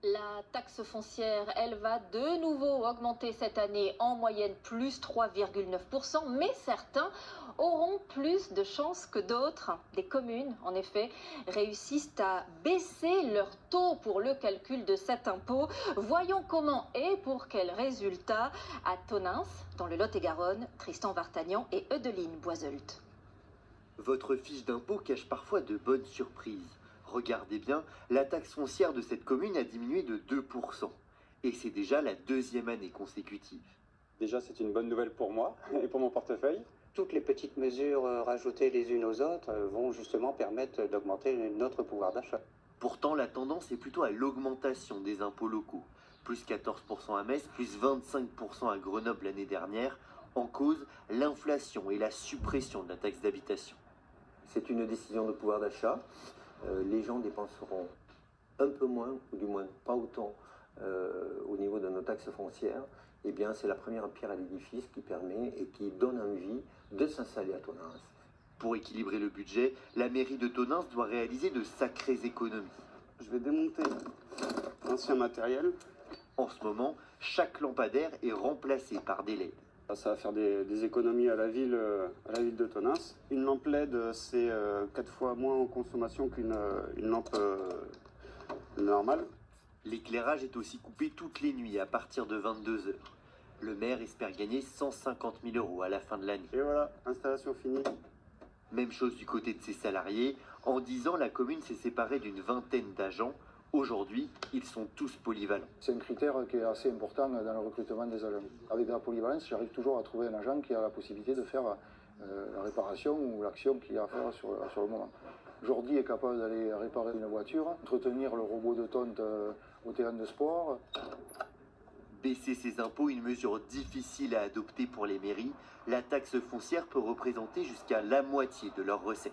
La taxe foncière, elle va de nouveau augmenter cette année, en moyenne plus 3,9%, mais certains auront plus de chances que d'autres. Des communes, en effet, réussissent à baisser leur taux pour le calcul de cet impôt. Voyons comment et pour quels résultats à Tonneins, dans le Lot-et-Garonne, Tristan Vartagnan et Eudeline Boiseult. Votre fiche d'impôt cache parfois de bonnes surprises. Regardez bien, la taxe foncière de cette commune a diminué de 2%. Et c'est déjà la deuxième année consécutive. Déjà, c'est une bonne nouvelle pour moi et pour mon portefeuille. Toutes les petites mesures rajoutées les unes aux autres vont justement permettre d'augmenter notre pouvoir d'achat. Pourtant, la tendance est plutôt à l'augmentation des impôts locaux. Plus 14% à Metz, plus 25% à Grenoble l'année dernière. En cause, l'inflation et la suppression de la taxe d'habitation. C'est une décision de pouvoir d'achat. Les gens dépenseront un peu moins, ou du moins pas autant, au niveau de nos taxes foncières. Eh bien, c'est la première pierre à l'édifice qui permet et qui donne envie de s'installer à Tonneins. Pour équilibrer le budget, la mairie de Tonneins doit réaliser de sacrées économies. Je vais démonter l'ancien matériel. En ce moment, chaque lampadaire est remplacé par des LED. Ça va faire des économies à la ville de Tonneins. Une lampe LED, c'est 4 fois moins en consommation qu'une lampe normale. L'éclairage est aussi coupé toutes les nuits à partir de 22 h. Le maire espère gagner 150 000 € à la fin de l'année. Et voilà, installation finie. Même chose du côté de ses salariés. En 10 ans, la commune s'est séparée d'une vingtaine d'agents. Aujourd'hui, ils sont tous polyvalents. C'est un critère qui est assez important dans le recrutement des agents. Avec de la polyvalence, j'arrive toujours à trouver un agent qui a la possibilité de faire la réparation ou l'action qu'il y a à faire sur le moment. Jordi est capable d'aller réparer une voiture, entretenir le robot de tonte au terrain de sport. Baisser ses impôts, une mesure difficile à adopter pour les mairies. La taxe foncière peut représenter jusqu'à la moitié de leurs recettes.